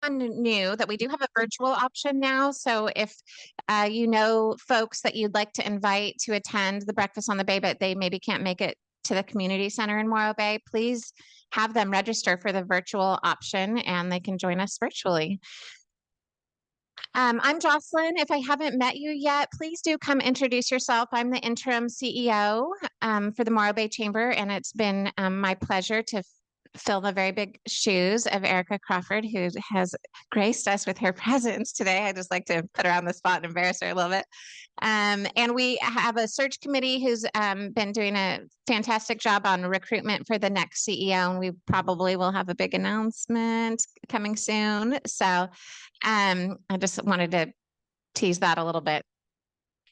new that we do have a virtual option now. So if you know folks that you'd like to invite to attend the Breakfast on the Bay, but they maybe can't make it to the community center in Morro Bay, please have them register for the virtual option and they can join us virtually. I'm Jocelyn. If I haven't met you yet, please do come introduce yourself. I'm the interim CEO for the Morro Bay Chamber, and it's been my pleasure to fill the very big shoes of Erica Crawford, who has graced us with her presence today. I just like to put her on the spot and embarrass her a little bit. And we have a search committee who's been doing a fantastic job on recruitment for the next CEO, and we probably will have a big announcement coming soon. So I just wanted to tease that a little bit.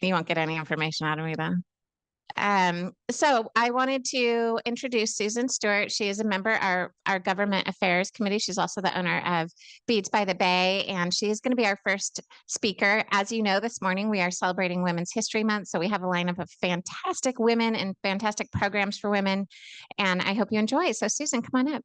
You won't get any information out of me though. So I wanted to introduce Susan Stewart. She is a member of our Government Affairs Committee. She's also the owner of Beads by the Bay, and she is going to be our first speaker. As you know, this morning we are celebrating Women's History Month, so we have a lineup of fantastic women and fantastic programs for women, and I hope you enjoy. So Susan, come on up.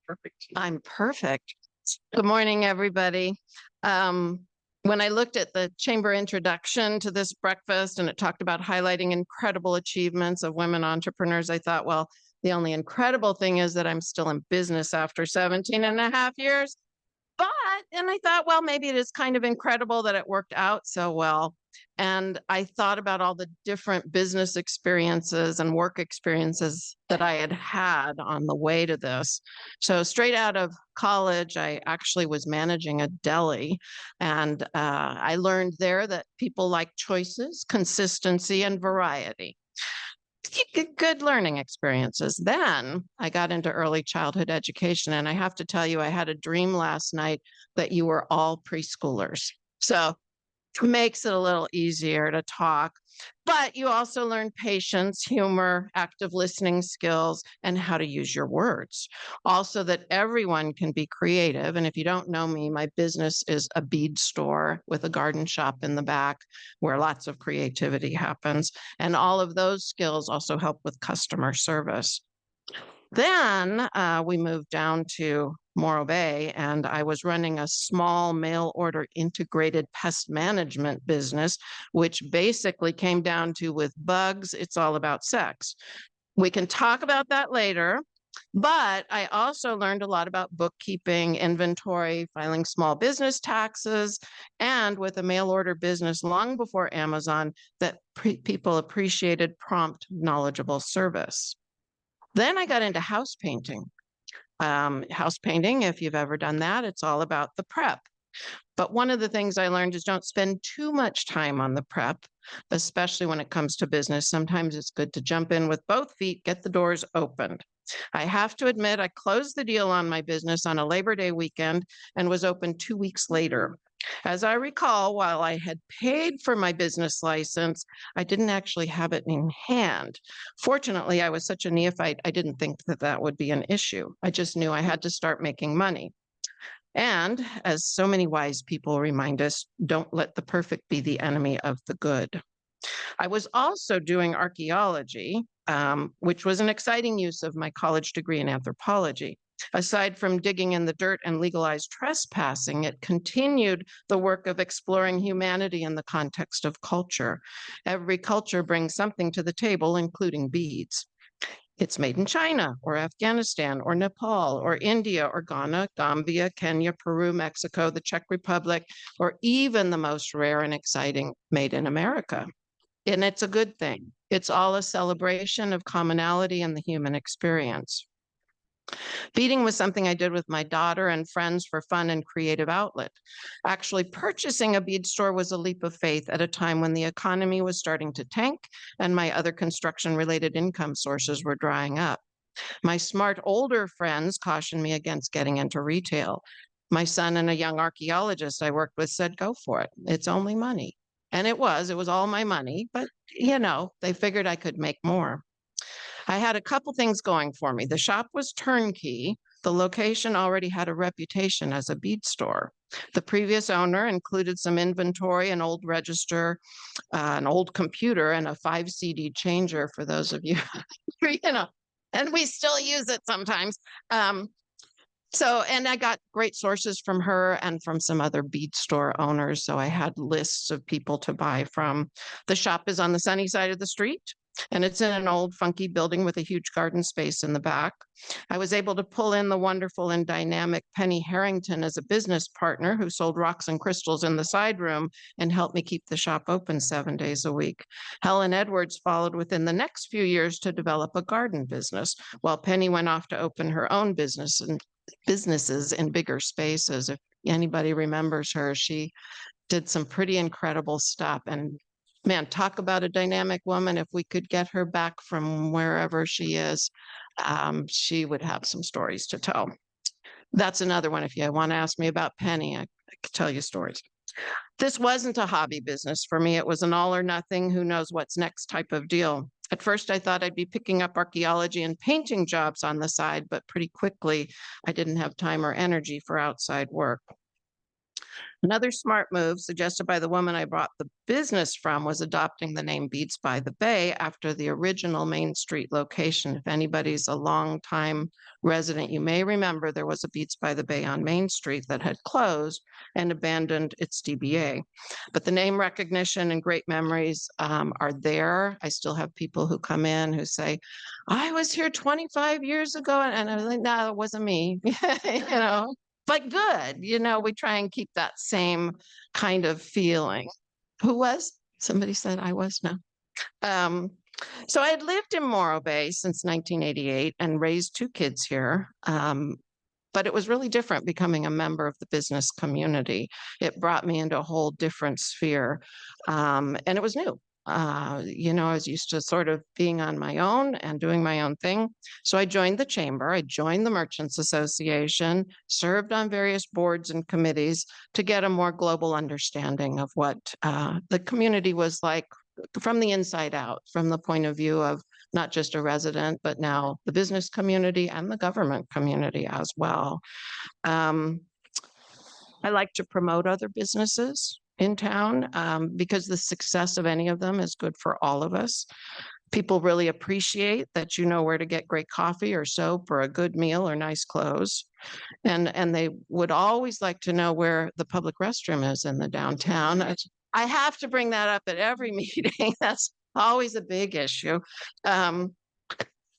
Perfect. I'm perfect. Good morning, everybody. When I looked at the chamber introduction to this breakfast and it talked about highlighting incredible achievements of women entrepreneurs, I thought, well, the only incredible thing is that I'm still in business after 17 and a half years. And I thought, well, maybe it is kind of incredible that it worked out so well. And I thought about all the different business experiences and work experiences that I had had on the way to this. So straight out of college, I actually was managing a deli. And I learned there that people like choices, consistency, and variety. Good learning experiences. Then I got into early childhood education, and I have to tell you, I had a dream last night that you were all preschoolers. So it makes it a little easier to talk, but you also learn patience, humor, active listening skills, and how to use your words. Also that everyone can be creative. And if you don't know me, my business is a bead store with a garden shop in the back where lots of creativity happens. And all of those skills also help with customer service. Then we moved down to Morro Bay, and I was running a small mail order integrated pest management business, which basically came down to with bugs, it's all about sex. We can talk about that later, but I also learned a lot about bookkeeping, inventory, filing small business taxes, and with a mail order business long before Amazon, that people appreciated prompt, knowledgeable service. Then I got into house painting. House painting, if you've ever done that, it's all about the prep. But one of the things I learned is don't spend too much time on the prep, especially when it comes to business. Sometimes it's good to jump in with both feet, get the doors opened. I have to admit, I closed the deal on my business on a Labor Day weekend and was open 2 weeks later. As I recall, while I had paid for my business license, I didn't actually have it in hand. Fortunately, I was such a neophyte, I didn't think that that would be an issue. I just knew I had to start making money. And as so many wise people remind us, don't let the perfect be the enemy of the good. I was also doing archaeology, which was an exciting use of my college degree in anthropology. Aside from digging in the dirt and legalized trespassing, it continued the work of exploring humanity in the context of culture. Every culture brings something to the table, including beads. It's made in China or Afghanistan or Nepal or India or Ghana, Gambia, Kenya, Peru, Mexico, the Czech Republic, or even the most rare and exciting made in America. And it's a good thing. It's all a celebration of commonality and the human experience. Beading was something I did with my daughter and friends for fun and creative outlet. Actually, purchasing a bead store was a leap of faith at a time when the economy was starting to tank and my other construction-related income sources were drying up. My smart older friends cautioned me against getting into retail. My son and a young archaeologist I worked with said, go for it. It's only money. And it was all my money, but you know, they figured I could make more. I had a couple things going for me. The shop was turnkey, The location already had a reputation as a bead store. The previous owner included some inventory, an old register, an old computer, and a 5 CD changer for those of you, and we still use it sometimes. And I got great sources from her and from some other bead store owners. So I had lists of people to buy from. The shop is on the sunny side of the street, and it's in an old funky building with a huge garden space in the back. I was able to pull in the wonderful and dynamic Penny Harrington as a business partner who sold rocks and crystals in the side room and helped me keep the shop open 7 days a week. Helen Edwards followed within the next few years to develop a garden business, while Penny went off to open her own businesses in bigger spaces. If anybody remembers her, she did some pretty incredible stuff. And man, talk about a dynamic woman. If we could get her back from wherever she is, she would have some stories to tell. That's another one. If you want to ask me about Penny, I could tell you stories. This wasn't a hobby business for me. It was an all or nothing, who knows what's next type of deal. At first, I thought I'd be picking up archaeology and painting jobs on the side, but pretty quickly, I didn't have time or energy for outside work. Another smart move suggested by the woman I bought the business from was adopting the name Beads by the Bay after the original Main Street location. If anybody's a long-time resident, you may remember there was a Beads by the Bay on Main Street that had closed and abandoned its DBA. But the name recognition and great memories are there. I still have people who come in who say, I was here 25 years ago, and I'm like, no, it wasn't me, But good, we try and keep that same kind of feeling. Who was? Somebody said I was, no. So I had lived in Morro Bay since 1988 and raised 2 kids here. But it was really different becoming a member of the business community. It brought me into a whole different sphere, and it was new. I was used to sort of being on my own and doing my own thing. So I joined the chamber, I joined the Merchants Association, served on various boards and committees to get a more global understanding of what the community was like from the inside out, from the point of view of not just a resident, but now the business community and the government community as well. I like to promote other businesses in town because the success of any of them is good for all of us. People really appreciate that you know where to get great coffee or soap or a good meal or nice clothes. And they would always like to know where the public restroom is in the downtown. I have to bring that up at every meeting. That's always a big issue.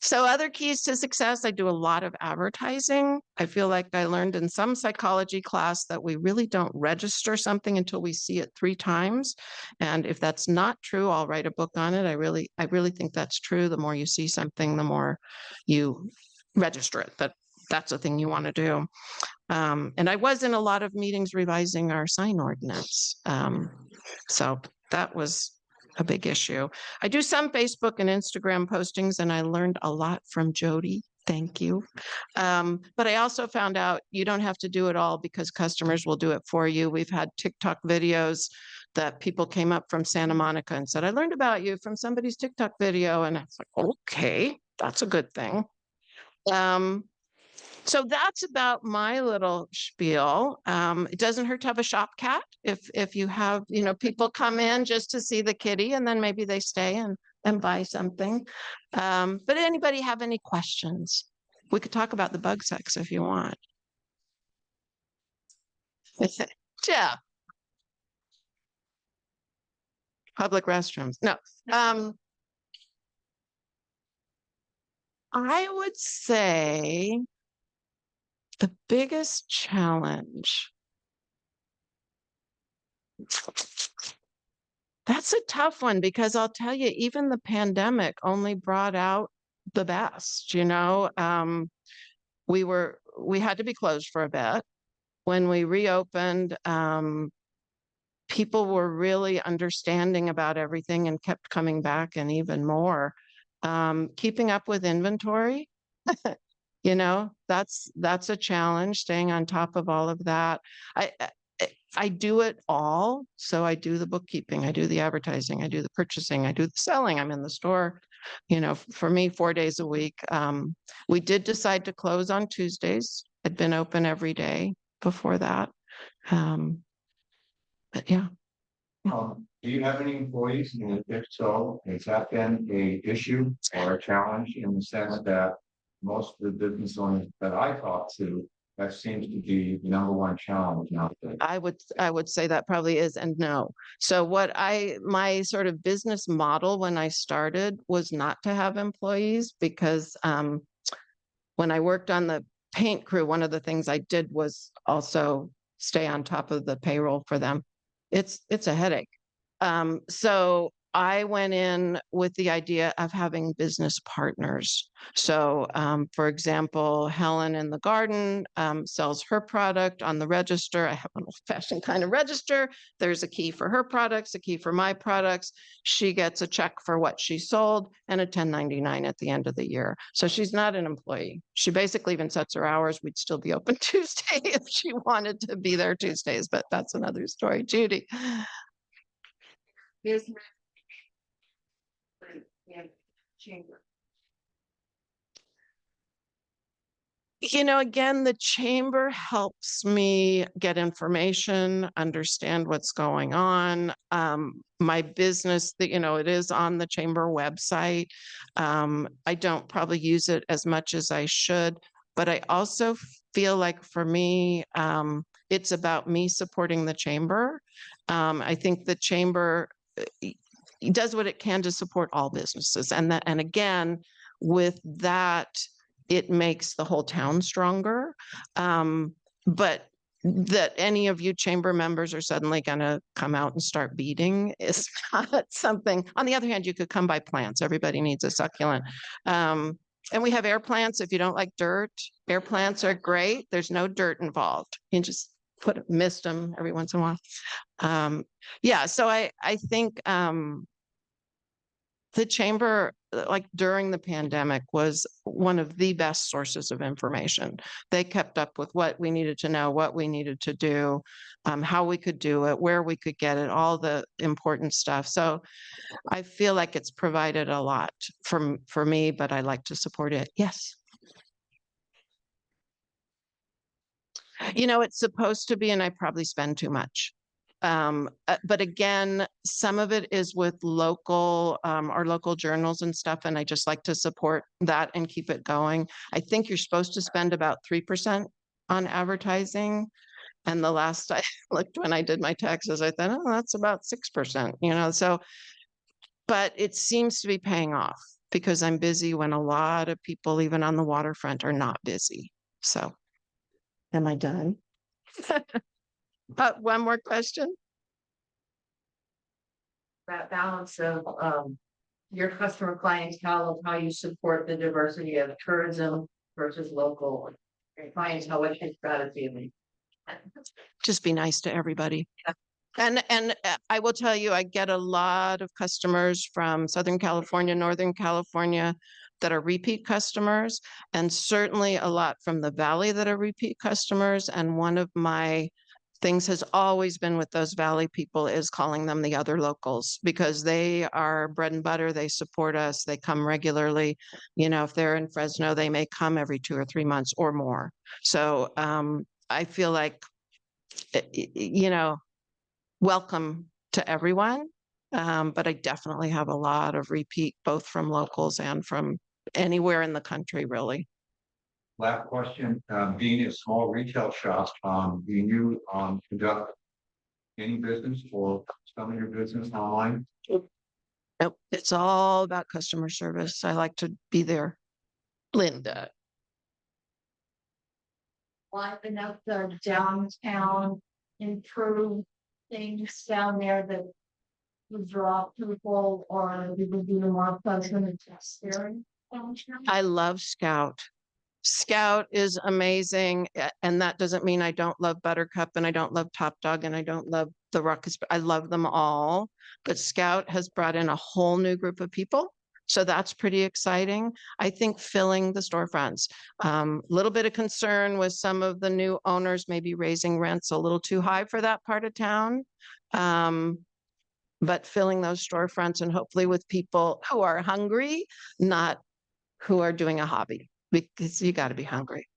So other keys to success, I do a lot of advertising. I feel like I learned in some psychology class that we really don't register something until we see it 3 times. And if that's not true, I'll write a book on it. I really think that's true. The more you see something, the more you register it, that's a thing you want to do. And I was in a lot of meetings revising our sign ordinance. So that was a big issue. I do some Facebook and Instagram postings, and I learned a lot from Jody. Thank you. But I also found out you don't have to do it all because customers will do it for you. We've had TikTok videos that people came up from Santa Monica and said, I learned about you from somebody's TikTok video. And I was like, okay, that's a good thing. So that's about my little spiel. It doesn't hurt to have a shop cat if you have, people come in just to see the kitty and then maybe they stay and buy something. But anybody have any questions? We could talk about the bug sex if you want. Yeah. Public restrooms. No. I would say the biggest challenge. That's a tough one because I'll tell you, even the pandemic only brought out the best, we had to be closed for a bit. When we reopened, people were really understanding about everything and kept coming back and even more. Keeping up with inventory, that's a challenge, staying on top of all of that. I do it all. So I do the bookkeeping, I do the advertising, I do the purchasing, I do the selling. I'm in the store, for me, 4 days a week. We did decide to close on Tuesdays. Had been open every day before that. But yeah. Do you have any employees? And if so, has that been a issue or a challenge in the sense that most of the business owners that I talk to, that seems to be the number one challenge now? I would say that probably is and no. So my sort of business model when I started was not to have employees because when I worked on the paint crew, one of the things I did was also stay on top of the payroll for them. It's a headache. So I went in with the idea of having business partners. So, for example, Helen in the garden sells her product on the register. I have an old-fashioned kind of register. There's a key for her products, a key for my products. She gets a check for what she sold and a 1099 at the end of the year. So she's not an employee. She basically even sets her hours. We'd still be open Tuesday if she wanted to be there Tuesdays, but that's another story. Judy. Business and chamber. Again, the chamber helps me get information, understand what's going on. My business, it is on the chamber website. I don't probably use it as much as I should, but I also feel like for me, it's about me supporting the chamber. I think the chamber does what it can to support all businesses. And again, with that, it makes the whole town stronger. But that any of you chamber members are suddenly going to come out and start beating is not something. On the other hand, you could come buy plants. Everybody needs a succulent. And we have air plants. If you don't like dirt, air plants are great. There's no dirt involved. You just mist them every once in a while. Yeah, so I think the chamber, like during the pandemic, was one of the best sources of information. They kept up with what we needed to know, what we needed to do, how we could do it, where we could get it, all the important stuff. So I feel like it's provided a lot for me, but I like to support it. Yes. It's supposed to be, and I probably spend too much. But again, some of it is with our local journals and stuff, and I just like to support that and keep it going. I think you're supposed to spend about 3% on advertising. And the last I looked when I did my taxes, I thought, oh, that's about 6%, so, but it seems to be paying off because I'm busy when a lot of people, even on the waterfront, are not busy. So, am I done? One more question. That balance of your customer clientele of how you support the diversity of tourism versus local clientele, what's your strategy? Just be nice to everybody. And I will tell you, I get a lot of customers from Southern California, Northern California that are repeat customers, and certainly a lot from the Valley that are repeat customers. And one of my things has always been with those Valley people is calling them the other locals because they are bread and butter. They support us. They come regularly. If they're in Fresno, they may come every 2 or 3 months or more. So I feel like, welcome to everyone. But I definitely have a lot of repeat, both from locals and from anywhere in the country, really. Last question, being a small retail shop, do you conduct any business or some of your business online? Nope, it's all about customer service. I like to be there. Linda. Liven up the downtown, improve things down there that would draw people, or we would be more pleasant experience. I love Scout. Scout is amazing. And that doesn't mean I don't love Buttercup and I don't love Top Dog and I don't love the Ruckus. I love them all. But Scout has brought in a whole new group of people. So that's pretty exciting. I think filling the storefronts. A little bit of concern with some of the new owners maybe raising rents a little too high for that part of town. But filling those storefronts and hopefully with people who are hungry, not who are doing a hobby, because you got to be hungry.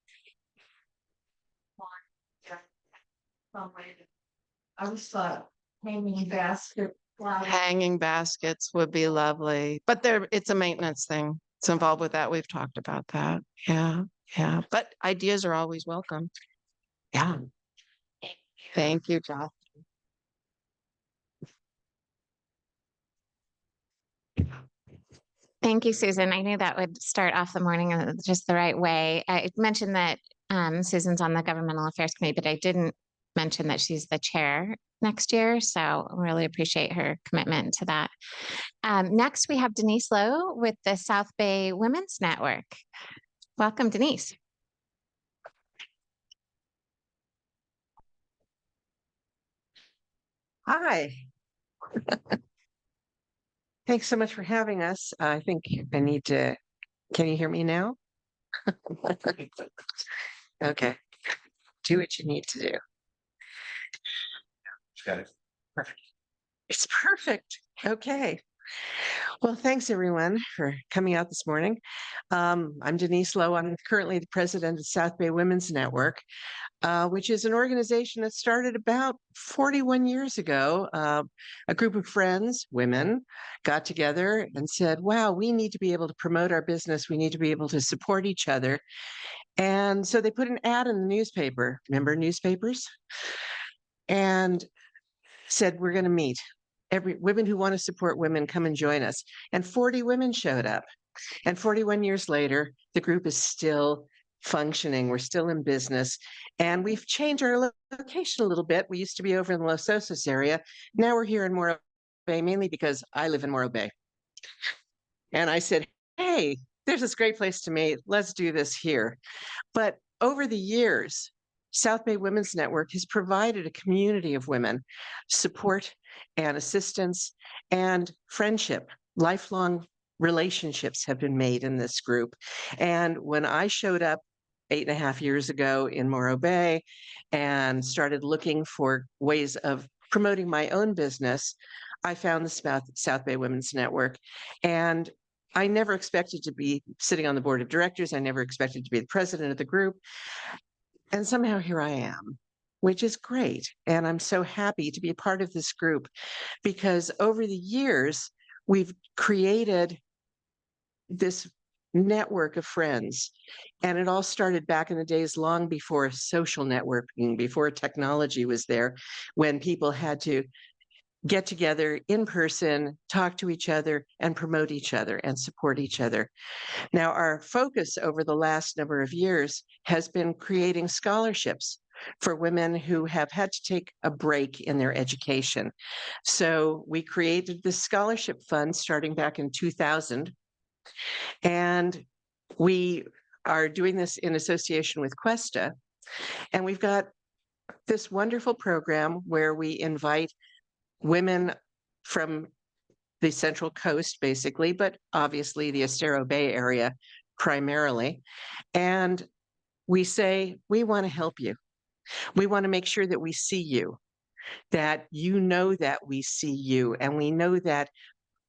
I was thought hanging basket. Hanging baskets would be lovely, but it's a maintenance thing. It's involved with that. We've talked about that. Yeah. Yeah. But ideas are always welcome. Yeah. Thank you, Josh. Thank you, Susan. I knew that would start off the morning in just the right way. I mentioned that Susan's on the Governmental Affairs Committee, but I didn't mention that she's the chair next year. So I really appreciate her commitment to that. Next, we have Denise Lowe with the South Bay Women's Network. Welcome, Denise. Hi. Thanks so much for having us. I think I need to, can you hear me now? Okay. Do what you need to do. Got it. Perfect. It's perfect. Okay. Well, thanks everyone for coming out this morning. I'm Denise Lowe. I'm currently the president of South Bay Women's Network, which is an organization that started about 41 years ago. A group of friends, women, got together and said, wow, we need to be able to promote our business. We need to be able to support each other. And so they put an ad in the newspaper. Remember newspapers? And said, we're going to meet. Women who want to support women, come and join us. And 40 women showed up. And 41 years later, the group is still functioning. We're still in business. And we've changed our location a little bit. We used to be over in the Los Osos area. Now we're here in Morro Bay, mainly because I live in Morro Bay. And I said, hey, there's this great place to meet. Let's do this here. But over the years, South Bay Women's Network has provided a community of women support and assistance and friendship. Lifelong relationships have been made in this group. And when I showed up 8.5 years ago in Morro Bay and started looking for ways of promoting my own business, I found the South Bay Women's Network. And I never expected to be sitting on the board of directors. I never expected to be the president of the group. And somehow here I am, which is great. And I'm so happy to be a part of this group because over the years, we've created this network of friends. And it all started back in the days long before social networking, before technology was there, when people had to get together in person, talk to each other, and promote each other and support each other. Now, our focus over the last number of years has been creating scholarships for women who have had to take a break in their education. So we created this scholarship fund starting back in 2000. And we are doing this in association with Cuesta. And we've got this wonderful program where we invite women from the Central Coast, basically, but obviously the Estero Bay area primarily. And we say, we want to help you. We want to make sure that we see you, that you know that we see you, and we know that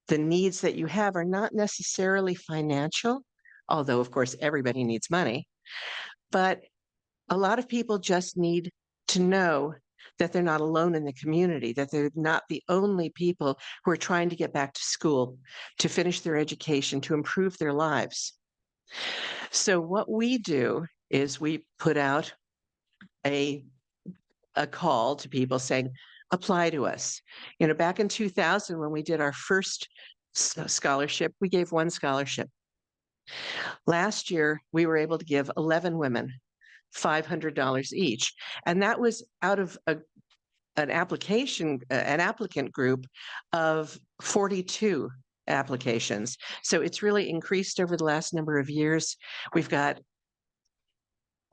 the needs that you have are not necessarily financial, although, of course, everybody needs money. But a lot of people just need to know that they're not alone in the community, that they're not the only people who are trying to get back to school, to finish their education, to improve their lives. So what we do is we put out a call to people saying, apply to us. You know, back in 2000, when we did our first scholarship, we gave one scholarship. Last year, we were able to give 11 women $500 each. And that was out of an applicant group of 42 applications. So it's really increased over the last number of years. We've got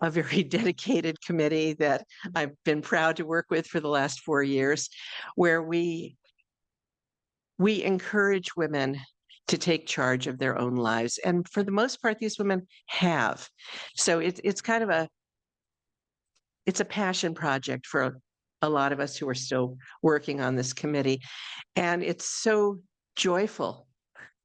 a very dedicated committee that I've been proud to work with for the last 4 years, where we encourage women to take charge of their own lives. And for the most part, these women have. So it's kind of it's a passion project for a lot of us who are still working on this committee. And it's so joyful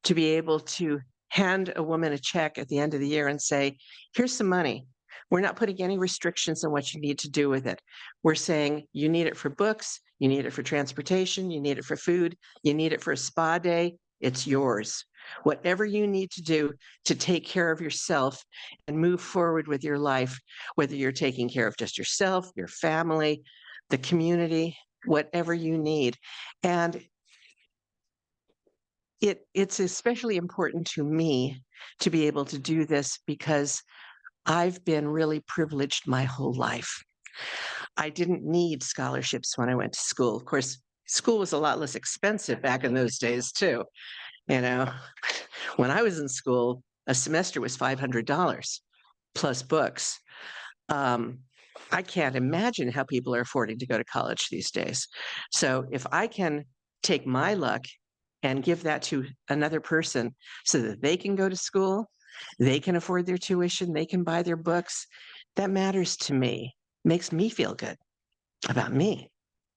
to be able to hand a woman a check at the end of the year and say, here's some money. We're not putting any restrictions on what you need to do with it. We're saying you need it for books, you need it for transportation, you need it for food, you need it for a spa day. It's yours. Whatever you need to do to take care of yourself and move forward with your life, whether you're taking care of just yourself, your family, the community, whatever you need. And it's especially important to me to be able to do this because I've been really privileged my whole life. I didn't need scholarships when I went to school. Of course, school was a lot less expensive back in those days too. You know, when I was in school, a semester was $500 plus books. I can't imagine how people are affording to go to college these days. So if I can take my luck and give that to another person so that they can go to school, they can afford their tuition, they can buy their books, that matters to me, makes me feel good about me,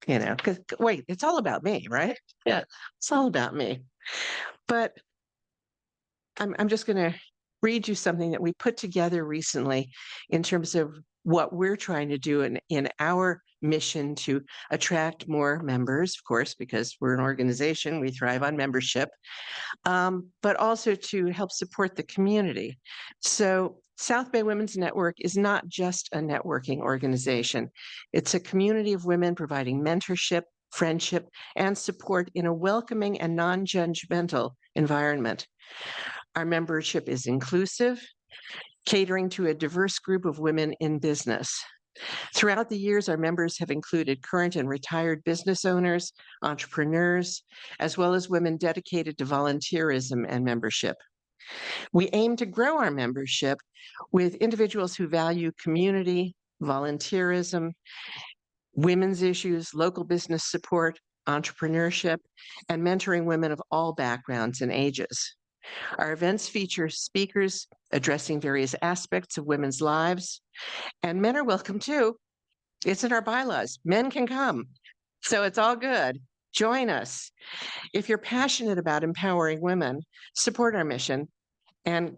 you know, because wait, it's all about me, right? Yeah, it's all about me. But I'm just going to read you something that we put together recently in terms of what we're trying to do in our mission to attract more members, of course, because we're an organization, we thrive on membership, but also to help support the community. So South Bay Women's Network is not just a networking organization. It's a community of women providing mentorship, friendship, and support in a welcoming and non-judgmental environment. Our membership is inclusive, catering to a diverse group of women in business. Throughout the years, our members have included current and retired business owners, entrepreneurs, as well as women dedicated to volunteerism and membership. We aim to grow our membership with individuals who value community, volunteerism, women's issues, local business support, entrepreneurship, and mentoring women of all backgrounds and ages. Our events feature speakers addressing various aspects of women's lives, and men are welcome too. It's in our bylaws. Men can come. So it's all good. Join us. If you're passionate about empowering women, support our mission and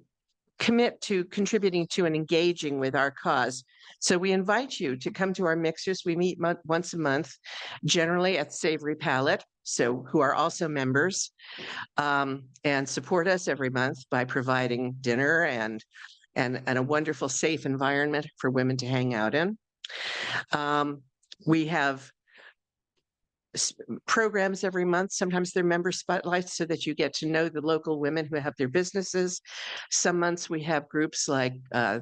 commit to contributing to and engaging with our cause. So we invite you to come to our mixers. We meet once a month, generally at Savory Palette, so who are also members, and support us every month by providing dinner and a wonderful, safe environment for women to hang out in. We have programs every month. Sometimes they're member spotlights so that you get to know the local women who have their businesses. Some months we have groups like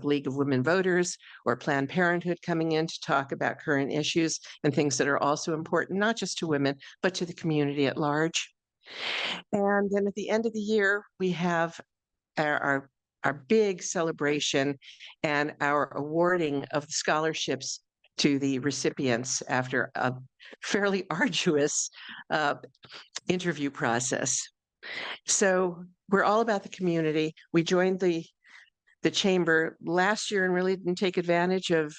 League of Women Voters or Planned Parenthood coming in to talk about current issues and things that are also important, not just to women, but to the community at large. And then at the end of the year, we have our big celebration and our awarding of scholarships to the recipients after a fairly arduous interview process. So we're all about the community. We joined the chamber last year and really didn't take advantage of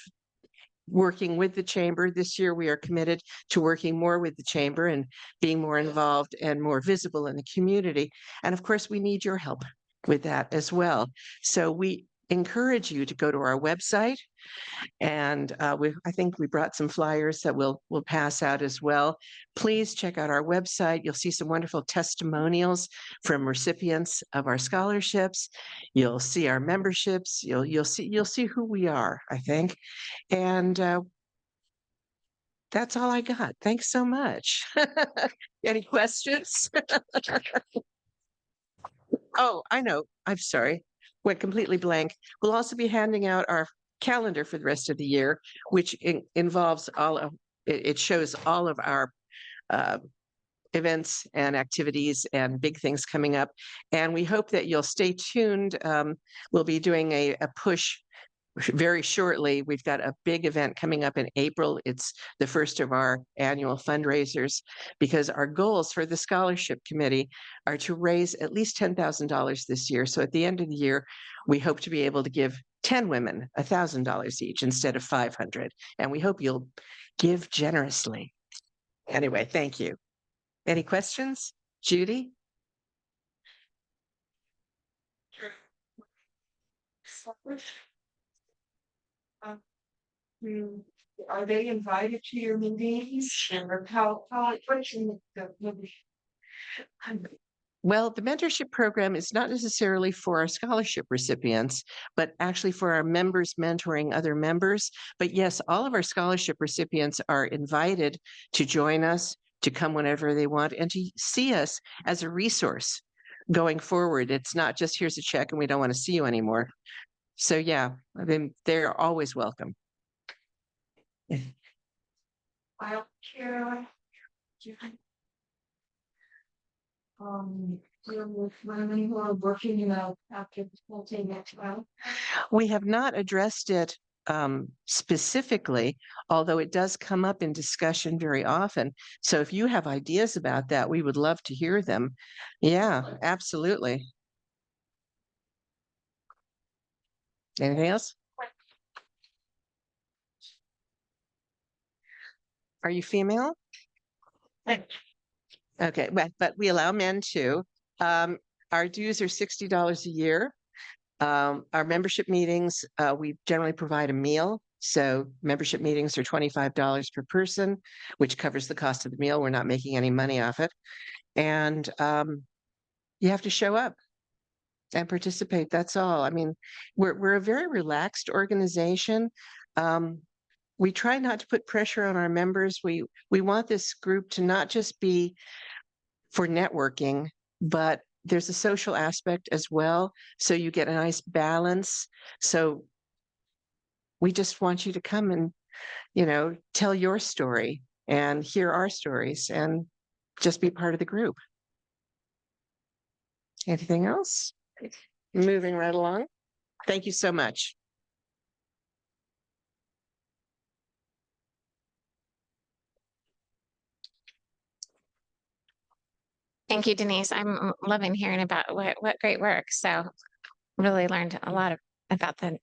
working with the chamber. This year, we are committed to working more with the chamber and being more involved and more visible in the community. And of course, we need your help with that as well. So we encourage you to go to our website, and I think we brought some flyers that we'll pass out as well. Please check out our website. You'll see some wonderful testimonials from recipients of our scholarships. You'll see our memberships. You'll see who we are, I think. And that's all I got. Thanks so much. Any questions? Oh, I know. I'm sorry. Went completely blank. We'll also be handing out our calendar for the rest of the year, which involves it shows all of our events and activities and big things coming up. And we hope that you'll stay tuned. We'll be doing a push very shortly. We've got a big event coming up in April. It's the first of our annual fundraisers because our goals for the scholarship committee are to raise at least $10,000 this year. So at the end of the year, we hope to be able to give 10 women $1,000 each instead of 500. And we hope you'll give generously. Anyway, thank you. Any questions? Judy? Are they invited to your meetings or what's in the? Well, the mentorship program is not necessarily for our scholarship recipients, but actually for our members mentoring other members. But yes, all of our scholarship recipients are invited to join us, to come whenever they want, and to see us as a resource going forward. It's not just here's a check and we don't want to see you anymore. So yeah, I mean, they're always welcome. I'll care. With women who are working, after the full day next well. We have not addressed it specifically, although it does come up in discussion very often. So if you have ideas about that, we would love to hear them. Yeah, absolutely. Anything else? Are you female? Okay, but we allow men too. Our dues are $60 a year. Our membership meetings, we generally provide a meal. So membership meetings are $25 per person, which covers the cost of the meal. We're not making any money off it. And you have to show up and participate. That's all. I mean, we're a very relaxed organization. We try not to put pressure on our members. We want this group to not just be for networking, but there's a social aspect as well. So you get a nice balance. So we just want you to come and, tell your story and hear our stories and just be part of the group. Anything else? Moving right along. Thank you so much. Thank you, Denise. I'm loving hearing about what great work. So really learned a lot about the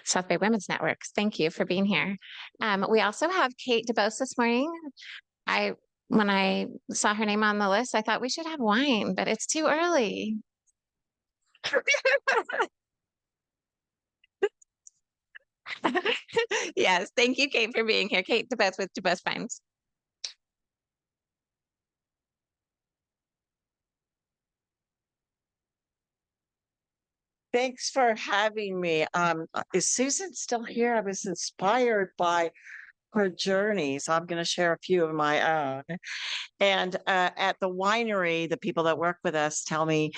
South Bay Women's Networks. Thank you for being here. We also have Kate Dubost this morning. When I saw her name on the list, I thought we should have wine, but it's too early. Yes, thank you, Kate, for being here. Kate Dubost with Dubost Wines. Thanks for having me. Is Susan still here? I was inspired by her journey, so I'm going to share a few of my own. And at the winery, the people that work with us tell me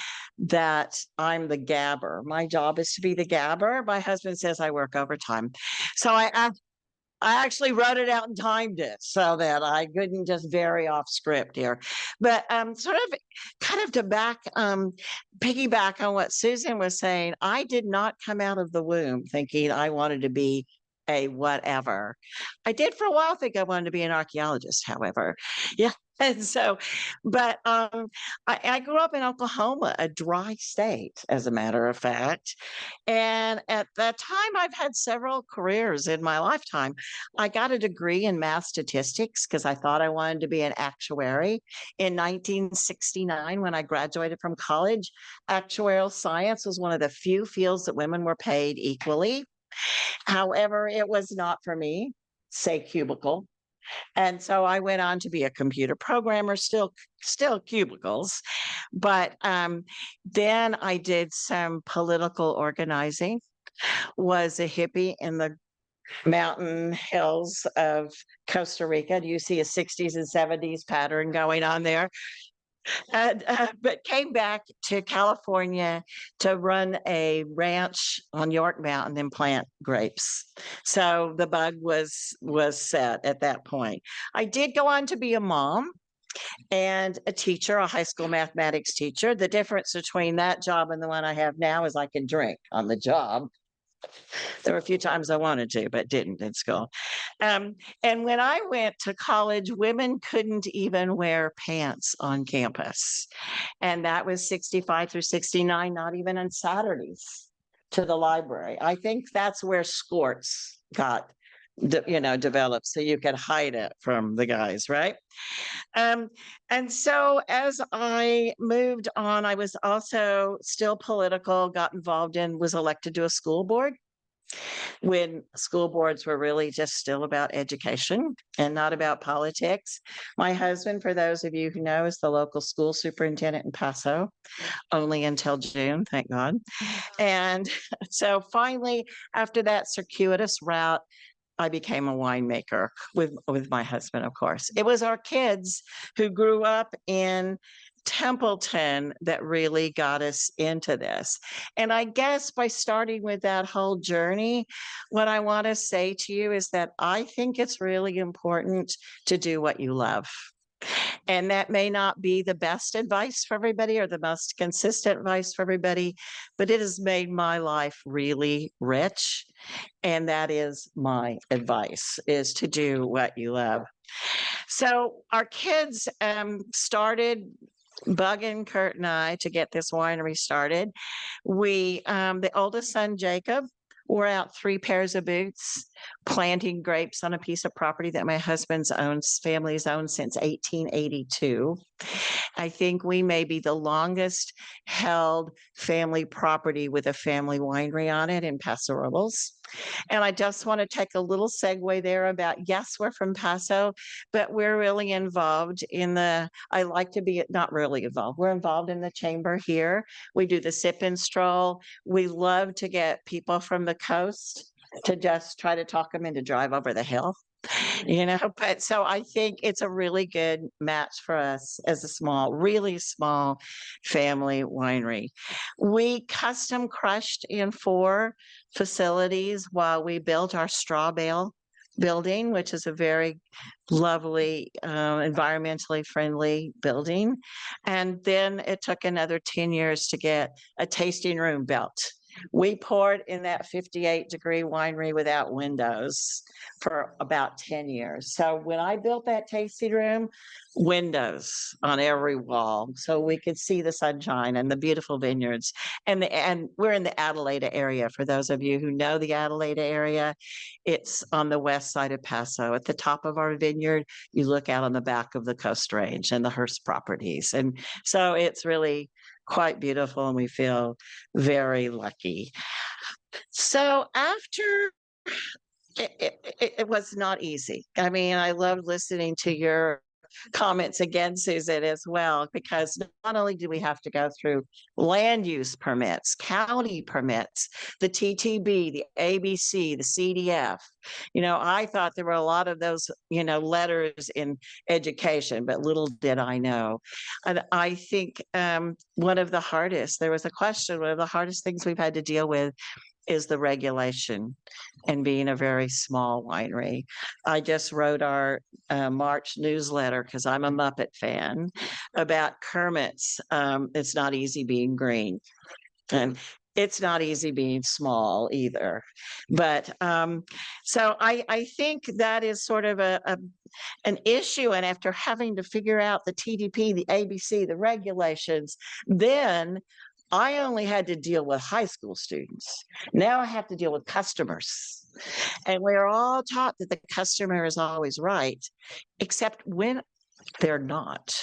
that I'm the gabber. My job is to be the gabber. My husband says I work overtime. So I actually wrote it out and timed it so that I couldn't just vary off script here. But sort of kind of to piggyback on what Susan was saying, I did not come out of the womb thinking I wanted to be a whatever. I did for a while think I wanted to be an archaeologist, however. Yeah. And so, but I grew up in Oklahoma, a dry state, as a matter of fact. And at that time, I've had several careers in my lifetime. I got a degree in math statistics because I thought I wanted to be an actuary. In 1969, when I graduated from college, actuarial science was one of the few fields that women were paid equally. However, it was not for me, say cubicle. And so I went on to be a computer programmer, still cubicles. But then I did some political organizing, was a hippie in the mountain hills of Costa Rica. Do you see a 60s and 70s pattern going on there? But came back to California to run a ranch on York Mountain and plant grapes. So the bug was set at that point. I did go on to be a mom and a teacher, a high school mathematics teacher. The difference between that job and the one I have now is I can drink on the job. There were a few times I wanted to, but didn't in school. And when I went to college, women couldn't even wear pants on campus. And that was 65 through 69, not even on Saturdays to the library. I think that's where skirts got, developed so you could hide it from the guys, right? And so as I moved on, I was also still political, got involved in, was elected to a school board when school boards were really just still about education and not about politics. My husband, for those of you who know, is the local school superintendent in Paso, only until June, thank God. And so finally, after that circuitous route, I became a winemaker with my husband, of course. It was our kids who grew up in Templeton that really got us into this. And I guess by starting with that whole journey, what I want to say to you is that I think it's really important to do what you love. And that may not be the best advice for everybody or the most consistent advice for everybody, but it has made my life really rich. And that is my advice, is to do what you love. So our kids started bugging Kurt and I to get this winery started. The oldest son, Jacob, wore out 3 pairs of boots planting grapes on a piece of property that my husband's family's owned since 1882. I think we may be the longest held family property with a family winery on it in Paso Robles. And I just want to take a little segue there about, yes, we're from Paso, but we're really involved in I like to be not really involved. We're involved in the chamber here. We do the sip and stroll. We love to get people from the coast to just try to talk them into drive over the hill. But so I think it's a really good match for us as a really small family winery. We custom crushed in 4 facilities while we built our straw bale building, which is a very lovely, environmentally friendly building. And then it took another 10 years to get a tasting room built. We poured in that 58-degree winery without windows for about 10 years. So when I built that tasting room, windows on every wall so we could see the sunshine and the beautiful vineyards. And we're in the Adelaide area. For those of you who know the Adelaide area, it's on the west side of Paso. At the top of our vineyard, you look out on the back of the Coast Range and the Hearst properties. And so it's really quite beautiful, and we feel very lucky. So after it was not easy. I mean, I loved listening to your comments again, Susan, as well, because not only do we have to go through land use permits, county permits, the TTB, the ABC, the CDF. I thought there were a lot of those, letters in education, but little did I know. And I think there was a question, one of the hardest things we've had to deal with is the regulation and being a very small winery. I just wrote our March newsletter because I'm a Muppet fan about Kermit's. It's not easy being green. And it's not easy being small either. But so I think that is sort of an issue. And after having to figure out the TDP, the ABC, the regulations, then I only had to deal with high school students. Now I have to deal with customers. And we're all taught that the customer is always right, except when they're not.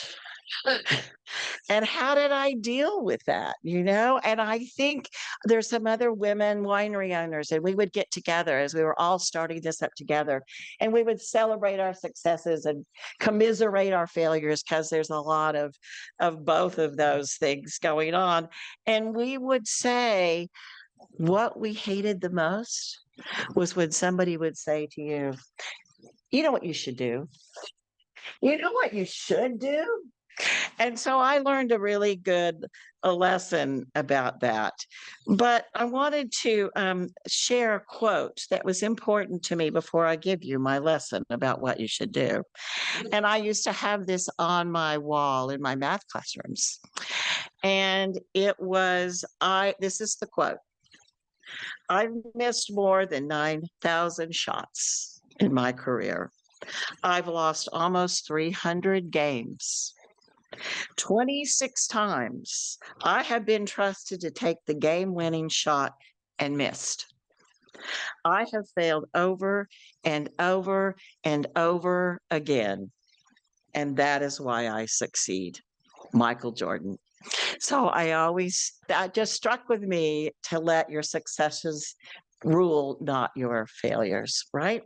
And how did I deal with that? And I think there's some other women winery owners, and we would get together as we were all starting this up together, and we would celebrate our successes and commiserate our failures, because there's a lot of both of those things going on. And we would say what we hated the most was when somebody would say to you, you know what you should do? You know what you should do? And so I learned a really good lesson about that. But I wanted to share a quote that was important to me before I give you my lesson about what you should do. And I used to have this on my wall in my math classrooms. And it was, this is the quote: I've missed more than 9,000 shots in my career. I've lost almost 300 games. 26 times I have been trusted to take the game-winning shot and missed. I have failed over and over and over again. And that is why I succeed. Michael Jordan. So that just struck with me to let your successes rule, not your failures, right?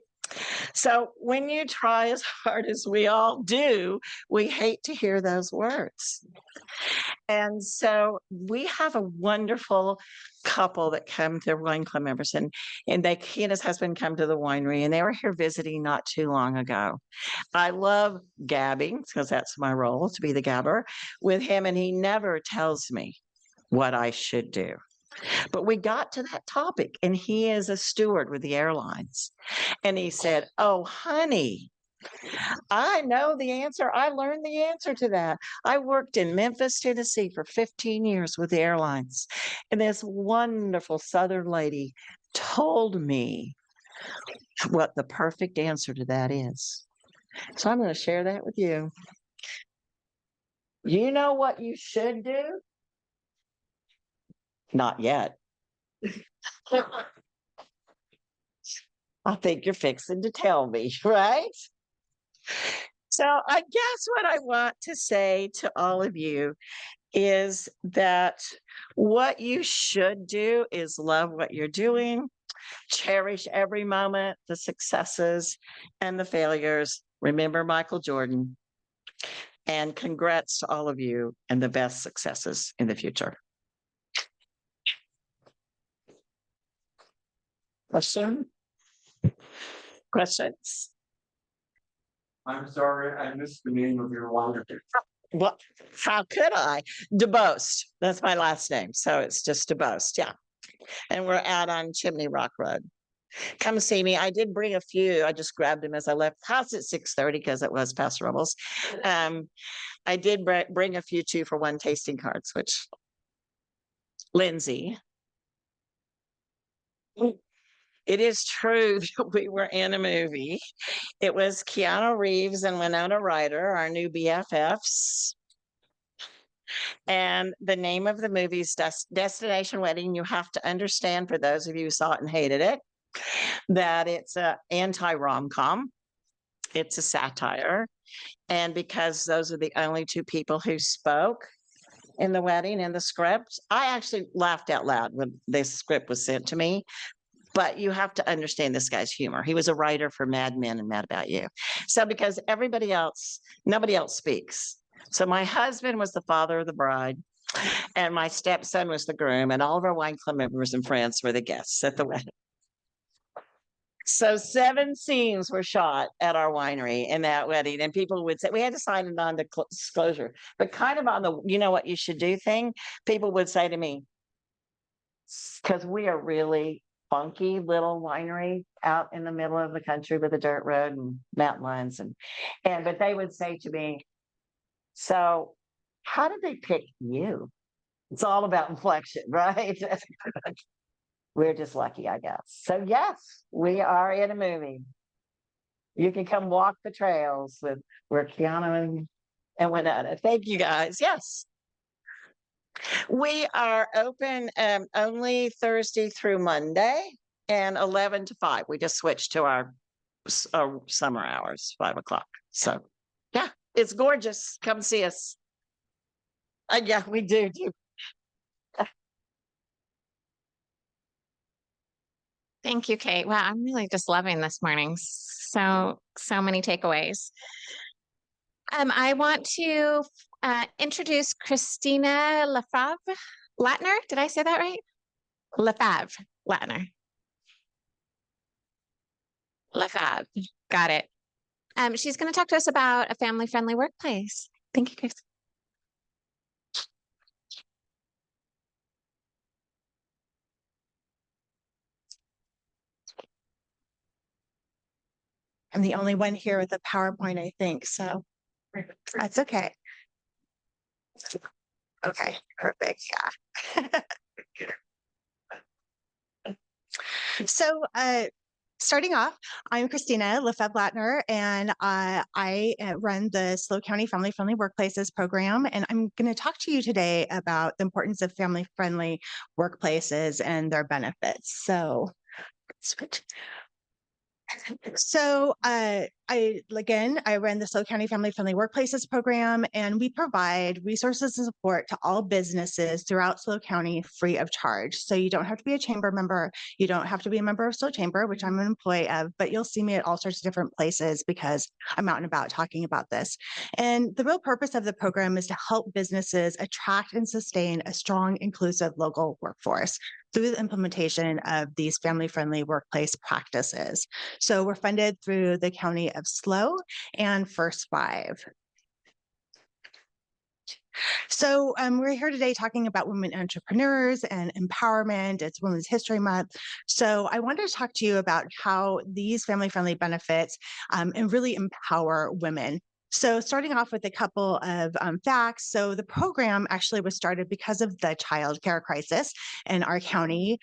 So when you try as hard as we all do, we hate to hear those words. And so we have a wonderful couple that come, they're wine club members, and he and his husband come to the winery, and they were here visiting not too long ago. I love gabbing because that's my role, to be the gabber with him, and he never tells me what I should do. But we got to that topic, and he is a steward with the airlines. And he said, "Oh, honey, I know the answer. I learned the answer to that. I worked in Memphis, Tennessee for 15 years with the airlines. And this wonderful Southern lady told me what the perfect answer to that is." So I'm going to share that with you. You know what you should do? Not yet. I think you're fixing to tell me, right? So I guess what I want to say to all of you is that what you should do is love what you're doing, cherish every moment, the successes and the failures. Remember Michael Jordan, and congrats to all of you and the best successes in the future. Questions? I'm sorry, I missed the name of your winery. Well, how could I? Dubost. That's my last name. So it's just Dubost. Yeah. And we're out on Chimney Rock Road. Come see me. I did bring a few. I just grabbed them as I left the house at 6:30 because it was past Rebels. I did bring a few too for one tasting cards, which Lindsay. It is true that we were in a movie. It was Keanu Reeves and Winona Ryder, our new BFFs. And the name of the movie is Destination Wedding. You have to understand, for those of you who saw it and hated it, that it's an anti-rom-com. It's a satire. And because those are the only two people who spoke in the wedding in the script, I actually laughed out loud when this script was sent to me. But you have to understand this guy's humor. He was a writer for Mad Men and Mad About You. So because nobody else speaks. So my husband was the father of the bride, and my stepson was the groom, and all of our wine club members and friends were the guests at the wedding. So 7 scenes were shot at our winery in that wedding, and people would say, we had to sign a non-disclosure, but kind of on the, you know what you should do thing, people would say to me, because we are really funky little winery out in the middle of the country with a dirt road and mountain lines, but they would say to me, "So how did they pick you?" It's all about inflection, right? We're just lucky, I guess. So yes, we are in a movie. You can come walk the trails with where Keanu and Winona. Thank you guys. Yes. We are open only Thursday through Monday and 11 to 5. We just switched to our summer hours, 5 o'clock. So yeah, it's gorgeous. Come see us. Yeah, we do. Thank you, Kate. Wow, I'm really just loving this morning. So many takeaways. I want to introduce Christina Lefebvre Latner. Did I say that right? Lefebvre Latner. Lefebvre. Got it. She's going to talk to us about a family-friendly workplace. Thank you, Chris. I'm the only one here with a PowerPoint, I think, so that's okay. Okay, perfect, yeah. So, starting off, I'm Christina Lefebvre-Latner, and I run the SLO County Family Friendly Workplaces program. And I'm going to talk to you today about the importance of family friendly workplaces and their benefits. So, switch. So, I run the SLO County Family Friendly Workplaces program, and we provide resources and support to all businesses throughout SLO County free of charge. So you don't have to be a chamber member. You don't have to be a member of SLO Chamber, which I'm an employee of, but you'll see me at all sorts of different places because I'm out and about talking about this. And the real purpose of the program is to help businesses attract and sustain a strong, inclusive local workforce through the implementation of these family-friendly workplace practices. So we're funded through the County of SLO and First Five. So we're here today talking about women entrepreneurs and empowerment. It's Women's History Month. So I wanted to talk to you about how these family-friendly benefits and really empower women. So starting off with a couple of facts. So the program actually was started because of the child care crisis in our county.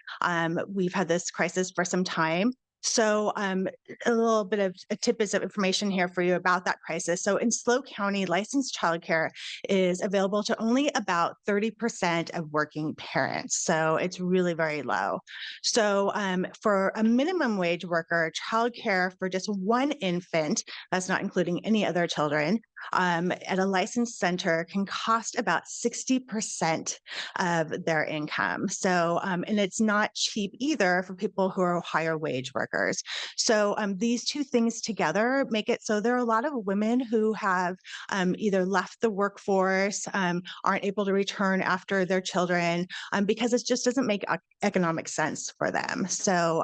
We've had this crisis for some time. So a little bit of tidbits of information here for you about that crisis. So in SLO County, licensed childcare is available to only about 30% of working parents. So it's really very low. So for a minimum wage worker, childcare for just one infant, that's not including any other children, at a licensed center can cost about 60% of their income. So, and it's not cheap either for people who are higher wage workers. So these two things together make it so there are a lot of women who have either left the workforce, aren't able to return after their children because it just doesn't make economic sense for them. So,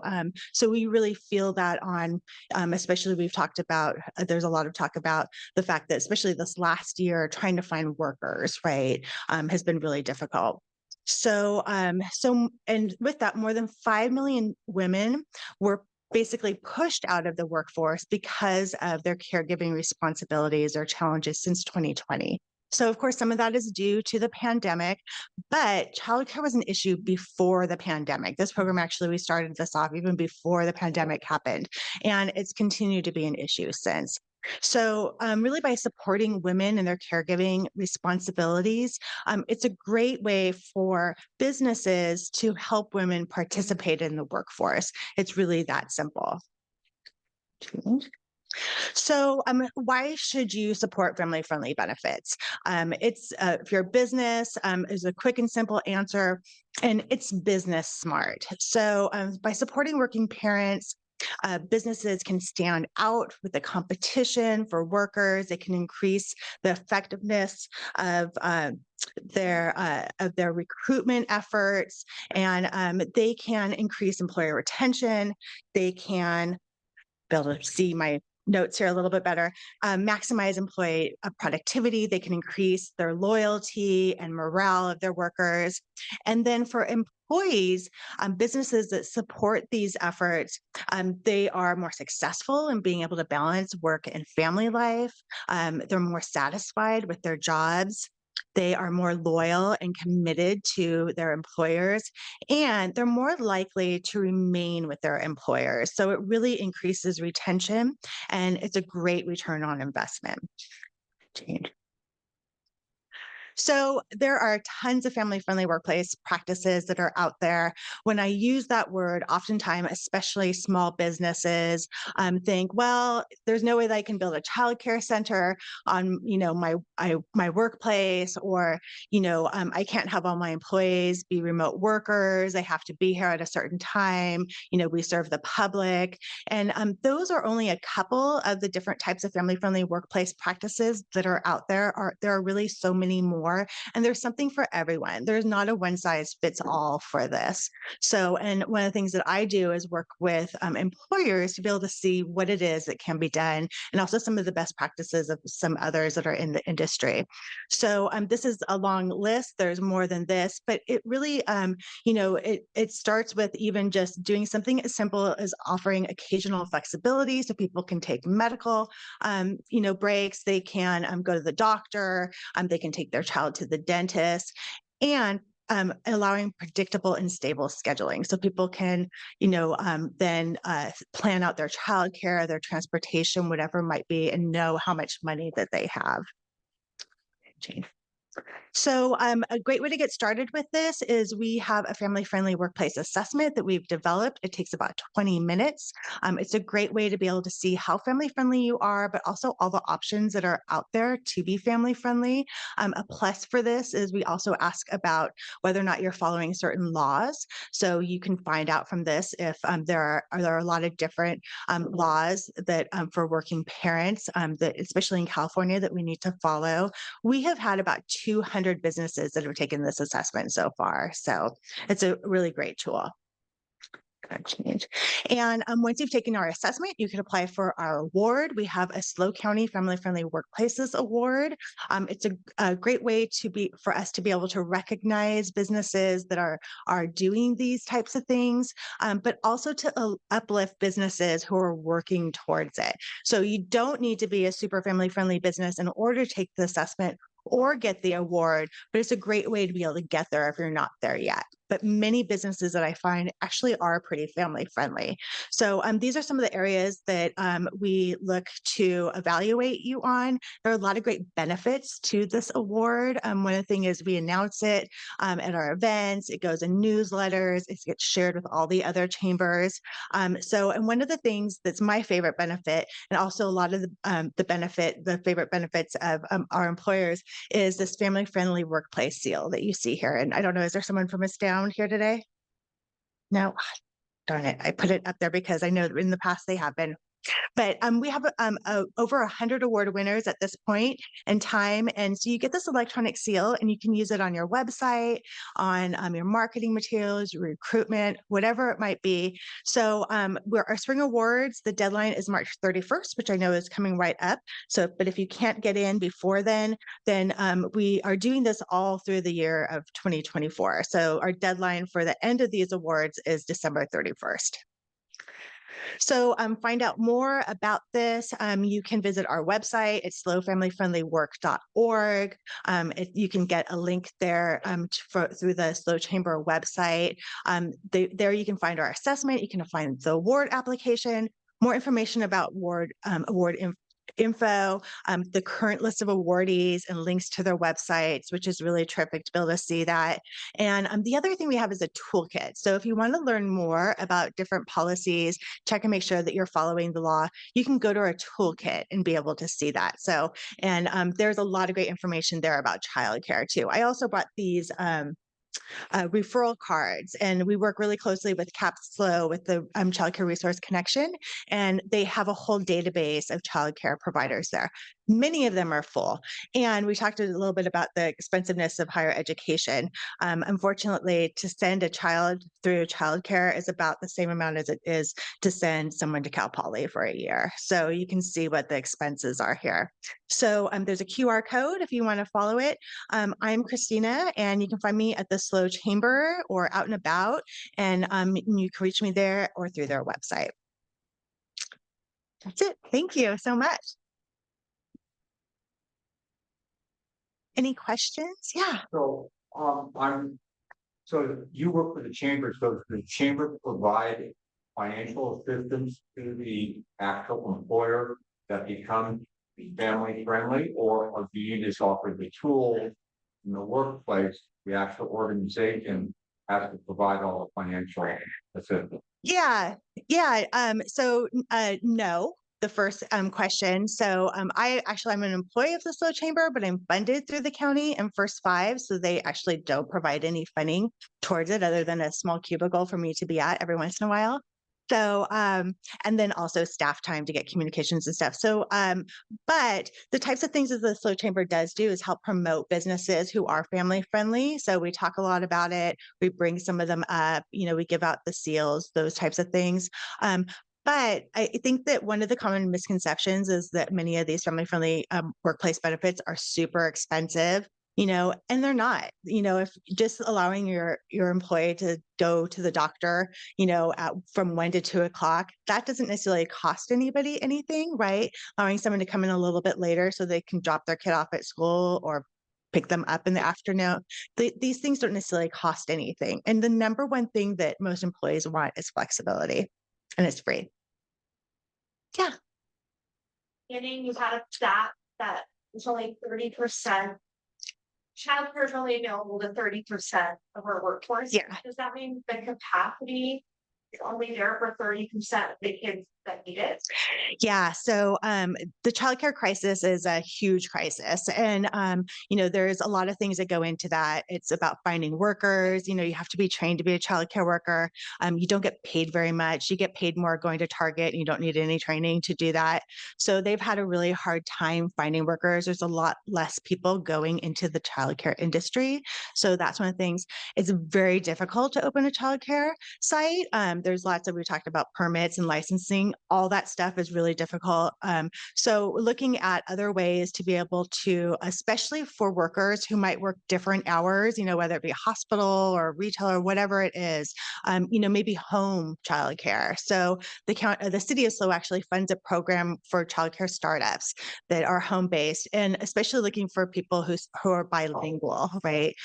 so we really feel that on, especially we've talked about, there's a lot of talk about the fact that especially this last year, trying to find workers, right, has been really difficult. So, and with that, more than 5 million women were basically pushed out of the workforce because of their caregiving responsibilities or challenges since 2020. So, of course, some of that is due to the pandemic, but childcare was an issue before the pandemic. This program actually, we started this off even before the pandemic happened, and it's continued to be an issue since. So really by supporting women and their caregiving responsibilities, it's a great way for businesses to help women participate in the workforce. It's really that simple. So why should you support family-friendly benefits? It's if you're a business, is a quick and simple answer, and it's business smart. So by supporting working parents, businesses can stand out with the competition for workers. They can increase the effectiveness of their recruitment efforts, and they can increase employer retention. They can be able to see my notes here a little bit better, maximize employee productivity. They can increase their loyalty and morale of their workers. And then for employees, businesses that support these efforts, they are more successful in being able to balance work and family life. They're more satisfied with their jobs. They are more loyal and committed to their employers, and they're more likely to remain with their employers. So it really increases retention, and it's a great return on investment. So there are tons of family-friendly workplace practices that are out there. When I use that word, oftentimes, especially small businesses, think, well, there's no way that I can build a childcare center on, my workplace, or, I can't have all my employees be remote workers. They have to be here at a certain time. We serve the public, and those are only a couple of the different types of family-friendly workplace practices that are out there. There are really so many more. And there's something for everyone. There's not a one size fits all for this. So, and one of the things that I do is work with employers to be able to see what it is that can be done, and also some of the best practices of some others that are in the industry. So this is a long list. There's more than this, but it really, it starts with even just doing something as simple as offering occasional flexibility so people can take medical, breaks. They can go to the doctor. They can take their child to the dentist. And allowing predictable and stable scheduling. So people can, then plan out their childcare, their transportation, whatever it might be, and know how much money that they have. So a great way to get started with this is we have a family-friendly workplace assessment that we've developed. It takes about 20 minutes. It's a great way to be able to see how family-friendly you are, but also all the options that are out there to be family-friendly. A plus for this is we also ask about whether or not you're following certain laws. So you can find out from this if there are a lot of different laws that for working parents, that especially in California, that we need to follow. We have had about 200 businesses that have taken this assessment so far. So it's a really great tool. And once you've taken our assessment, you can apply for our award. We have a SLO County Family Friendly Workplaces Award. It's a great way for us to be able to recognize businesses that are doing these types of things, but also to uplift businesses who are working towards it. So you don't need to be a super family friendly business in order to take the assessment or get the award, but it's a great way to be able to get there if you're not there yet. But many businesses that I find actually are pretty family friendly. So these are some of the areas that we look to evaluate you on. There are a lot of great benefits to this award. One of the things is we announce it at our events. It goes in newsletters. It gets shared with all the other chambers. And one of the things that's my favorite benefit, and also a lot of the favorite benefits of our employers, is this family friendly workplace seal that you see here. And I don't know, is there someone from us down here today? No, darn it. I put it up there because I know that in the past they have been. But we have over 100 award winners at this point in time. And so you get this electronic seal and you can use it on your website, on your marketing materials, your recruitment, whatever it might be. So our spring awards, the deadline is March 31st, which I know is coming right up. So, but if you can't get in before then we are doing this all through the year of 2024. So our deadline for the end of these awards is December 31st. So find out more about this. You can visit our website. It's slowfamilyfriendlywork.org. You can get a link there through the SLO Chamber website. There you can find our assessment. You can find the award application, more information about award info, the current list of awardees, and links to their websites, which is really terrific to be able to see that. And the other thing we have is a toolkit. So if you want to learn more about different policies, check and make sure that you're following the law, you can go to our toolkit and be able to see that. So, and there's a lot of great information there about childcare too. I also brought these referral cards, and we work really closely with CAPSLO with the Childcare Resource Connection, and they have a whole database of childcare providers there. Many of them are full, and we talked a little bit about the expensiveness of higher education. Unfortunately, to send a child through childcare is about the same amount as it is to send someone to Cal Poly for a year. So you can see what the expenses are here. So there's a QR code if you want to follow it. I'm Christina, and you can find me at the SLO Chamber or out and about, and you can reach me there or through their website. That's it. Thank you so much. Any questions? Yeah. So, so you work for the chamber, so does the chamber provide financial assistance to the actual employer that becomes family friendly, or do you just offer the tools in the workplace, the actual organization has to provide all the financial assistance? Yeah. No. The first question. So I'm an employee of the SLO Chamber, but I'm funded through the county and First Five. So they actually don't provide any funding towards it other than a small cubicle for me to be at every once in a while. So, and then also staff time to get communications and stuff. So, but the types of things that the SLO Chamber does do is help promote businesses who are family friendly. So we talk a lot about it. We bring some of them up, we give out the seals, those types of things. But I think that one of the common misconceptions is that many of these family-friendly workplace benefits are super expensive, and they're not. If just allowing your employee to go to the doctor, from 1 to 2 o'clock, that doesn't necessarily cost anybody anything, right? Allowing someone to come in a little bit later so they can drop their kid off at school or pick them up in the afternoon. These things don't necessarily cost anything. And the number one thing that most employees want is flexibility, and it's free. Yeah. Getting you had a stat that it's only 30%. Childcare is only available to 30% of our workforce. Yeah. Does that mean the capacity is only there for 30% of the kids that need it? Yeah. So the childcare crisis is a huge crisis. And, there's a lot of things that go into that. It's about finding workers. You have to be trained to be a childcare worker. You don't get paid very much. You get paid more going to Target, and you don't need any training to do that. So they've had a really hard time finding workers. There's a lot less people going into the childcare industry. So that's one of the things. It's very difficult to open a childcare site. There's lots of, we talked about permits and licensing. All that stuff is really difficult. So looking at other ways to be able to, especially for workers who might work different hours, whether it be a hospital or retail or whatever it is, maybe home childcare. So the city of Slow actually funds a program for childcare startups that are home based, and especially looking for people who are bilingual, right?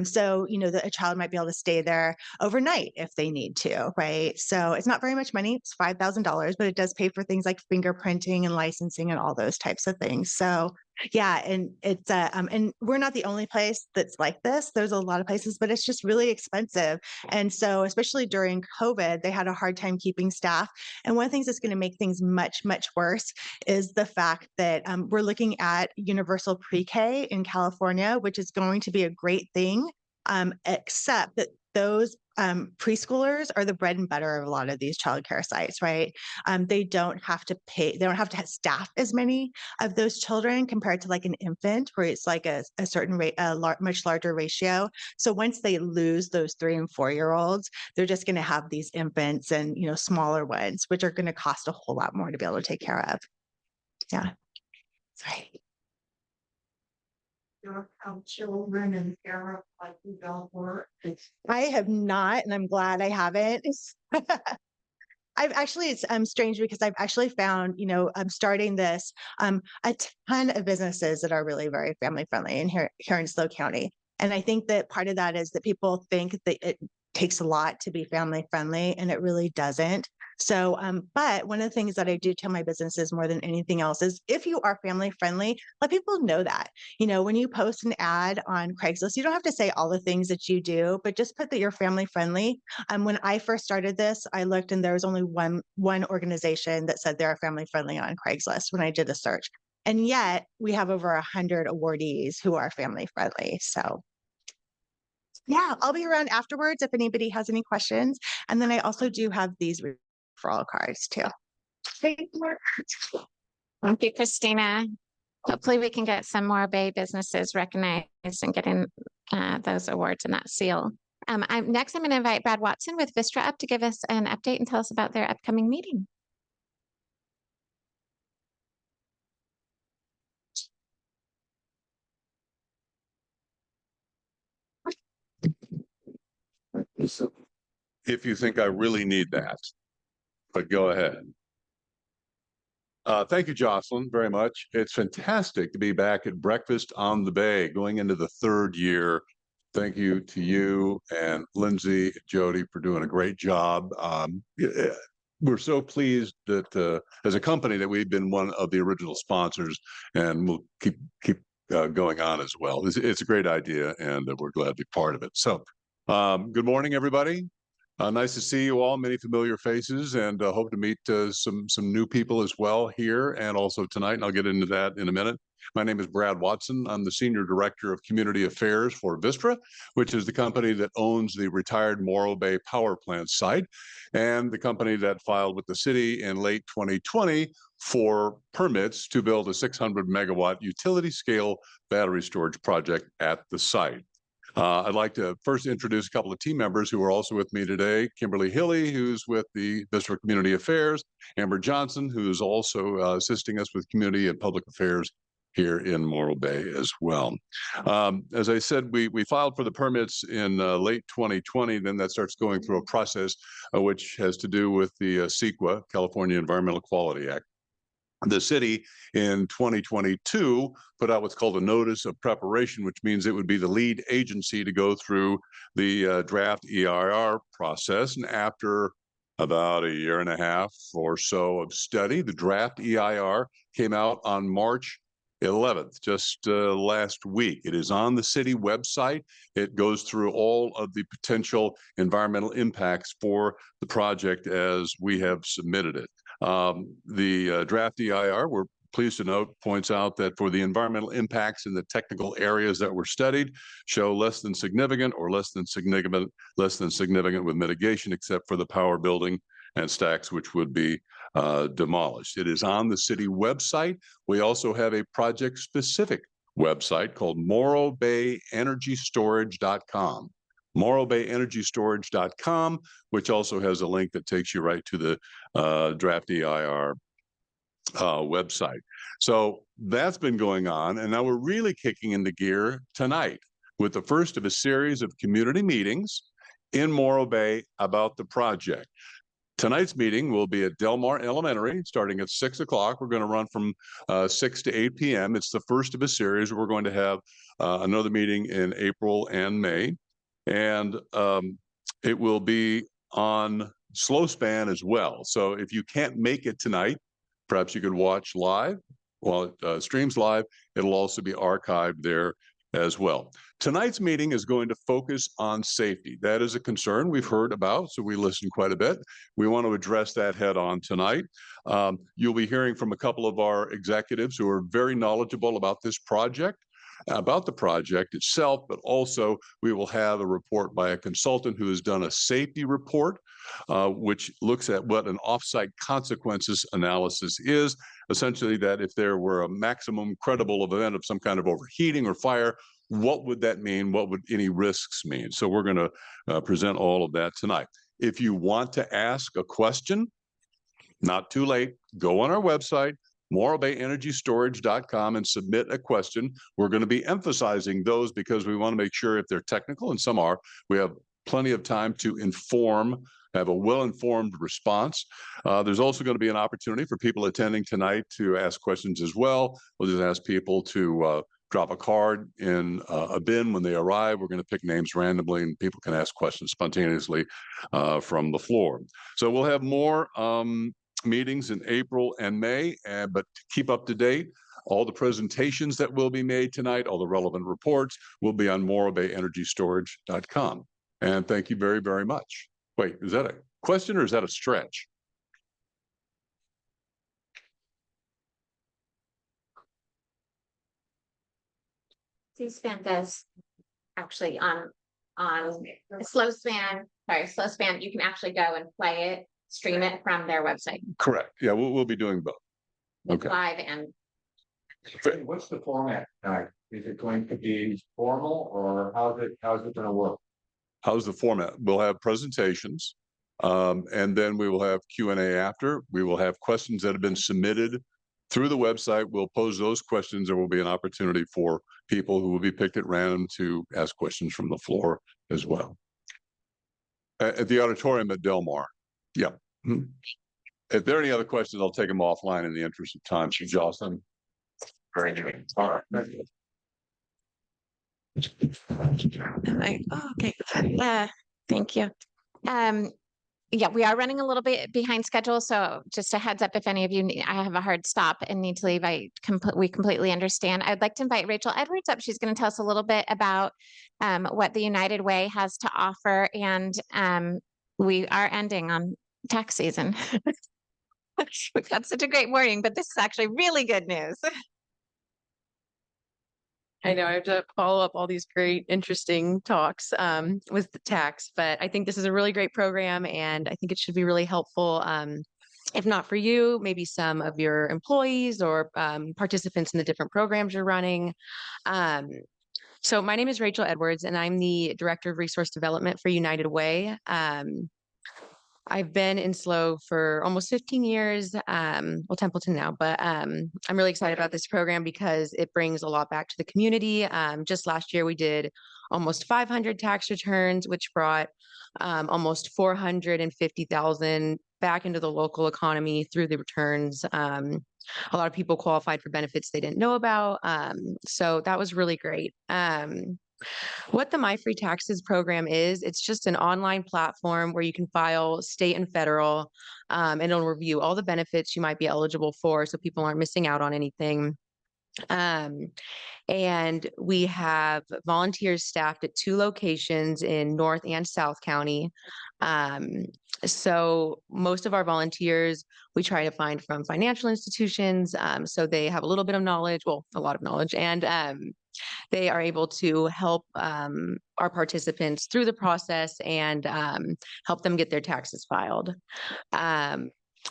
So a child might be able to stay there overnight if they need to, right? So it's not very much money. It's $5,000, but it does pay for things like fingerprinting and licensing and all those types of things. So yeah, and it's and we're not the only place that's like this. There's a lot of places, but it's just really expensive. And so especially during COVID, they had a hard time keeping staff. And one of the things that's going to make things much, much worse is the fact that we're looking at universal pre-K in California, which is going to be a great thing, except that those preschoolers are the bread and butter of a lot of these childcare sites, right? They don't have to pay, they don't have to staff as many of those children compared to like an infant, where it's like a certain rate, much larger ratio. So once they lose those 3 and 4 year olds, they're just going to have these infants and, smaller ones, which are going to cost a whole lot more to be able to take care of. Yeah. Sorry. How children and parents like you don't work. I have not, and I'm glad I haven't. I've actually, it's strange because I've actually found, I'm starting this, a ton of businesses that are really very family friendly here in Slow County. And I think that part of that is that people think that it takes a lot to be family friendly, and it really doesn't. So, but one of the things that I do tell my businesses more than anything else is if you are family friendly, let people know that. When you post an ad on Craigslist, you don't have to say all the things that you do, but just put that you're family friendly. When I first started this, I looked and there was only one organization that said they're family friendly on Craigslist when I did a search. And yet we have over 100 awardees who are family friendly. So yeah, I'll be around afterwards if anybody has any questions. And then I also do have these referral cards too. Thank you, Christina. Hopefully we can get some more Bay businesses recognized and getting those awards and that seal. Next, I'm going to invite Brad Watson with Vistra up to give us an update and tell us about their upcoming meeting. If you think I really need that, but go ahead. Thank you, Jocelyn, very much. It's fantastic to be back at Breakfast on the Bay, going into the 3rd year. Thank you to you and Lindsay, Jody for doing a great job. We're so pleased that as a company that we've been one of the original sponsors, and we'll keep going on as well. It's a great idea, and we're glad to be part of it. So good morning, everybody. Nice to see you all, many familiar faces, and hope to meet some new people as well here and also tonight, and I'll get into that in a minute. My name is Brad Watson. I'm the Senior Director of Community Affairs for Vistra, which is the company that owns the retired Morro Bay Power Plant site, and the company that filed with the city in late 2020 for permits to build a 600 megawatt utility scale battery storage project at the site. I'd like to first introduce a couple of team members who are also with me today. Kimberly Hilly, who's with the Vistra Community Affairs, Amber Johnson, who's also assisting us with Community and Public Affairs here in Morro Bay as well. As I said, we filed for the permits in late 2020, then that starts going through a process which has to do with the CEQA, California Environmental Quality Act. The city in 2022 put out what's called a notice of preparation, which means it would be the lead agency to go through the draft EIR process. And after about a year and a half or so of study, the draft EIR came out on March 11th, just last week. It is on the city website. It goes through all of the potential environmental impacts for the project as we have submitted it. The draft EIR, we're pleased to note, points out that for the environmental impacts in the technical areas that were studied show less than significant or less than significant with mitigation, except for the power building and stacks, which would be demolished. It is on the city website. We also have a project-specific website called morrobayenergystorage.com. morrobayenergystorage.com, which also has a link that takes you right to the draft EIR website. So that's been going on. And now we're really kicking into gear tonight with the first of a series of community meetings in Morro Bay about the project. Tonight's meeting will be at Del Mar Elementary, starting at 6 o'clock. We're going to run from 6 to 8 p.m. It's the first of a series. We're going to have another meeting in April and May. And it will be on slow span as well. So if you can't make it tonight, perhaps you could watch live. While it streams live, it'll also be archived there as well. Tonight's meeting is going to focus on safety. That is a concern we've heard about, so we listen quite a bit. We want to address that head on tonight. You'll be hearing from a couple of our executives who are very knowledgeable about this project, about the project itself, but also we will have a report by a consultant who has done a safety report, which looks at what an offsite consequences analysis is. Essentially, that if there were a maximum credible event of some kind of overheating or fire, what would that mean? What would any risks mean? So we're going to present all of that tonight. If you want to ask a question, not too late, go on our website, morrobayenergystorage.com, and submit a question. We're going to be emphasizing those because we want to make sure if they're technical, and some are, we have plenty of time to have a well-informed response. There's also going to be an opportunity for people attending tonight to ask questions as well. We'll just ask people to drop a card in a bin when they arrive. We're going to pick names randomly and people can ask questions spontaneously from the floor. So we'll have more meetings in April and May, but to keep up to date, all the presentations that will be made tonight, all the relevant reports will be on morrobayenergystorage.com. And thank you very, very much. Wait, is that a question or is that a stretch? C-SPAN does actually on slow span, you can actually go and play it, stream it from their website. Correct. Yeah, we'll be doing both. Okay. Live and. What's the format tonight? Is it going to be formal or how's it going to work? How's the format? We'll have presentations, and then we will have Q&A after. We will have questions that have been submitted through the website. We'll pose those questions. There will be an opportunity for people who will be picked at random to ask questions from the floor as well. At the auditorium at Del Mar. Yeah. If there are any other questions, I'll take them offline in the interest of time. So Jocelyn. Very good. All right. Thank you. Okay. Thank you. Yeah, we are running a little bit behind schedule. So just a heads up, if any of you need, I have a hard stop and need to leave, we completely understand. I'd like to invite Rachel Edwards up. She's going to tell us a little bit about what the United Way has to offer. And we are ending on tax season. We've got such a great morning, but this is actually really good news. I know I have to follow up all these great, interesting talks with the tax, but I think this is a really great program and I think it should be really helpful. If not for you, maybe some of your employees or participants in the different programs you're running. So my name is Rachel Edwards and I'm the Director of Resource Development for United Way. I've been in SLO for almost 15 years, well, Templeton now, but I'm really excited about this program because it brings a lot back to the community. Just last year, we did almost 500 tax returns, which brought almost 450,000 back into the local economy through the returns. a lot of people qualified for benefits they didn't know about. So that was really great. What the My Free Taxes program is, it's just an online platform where you can file state and federal, and it'll review all the benefits you might be eligible for so people aren't missing out on anything. And we have volunteers staffed at 2 locations in North and South County. So most of our volunteers, we try to find from financial institutions. So they have a little bit of knowledge, well, a lot of knowledge, and they are able to help our participants through the process and help them get their taxes filed.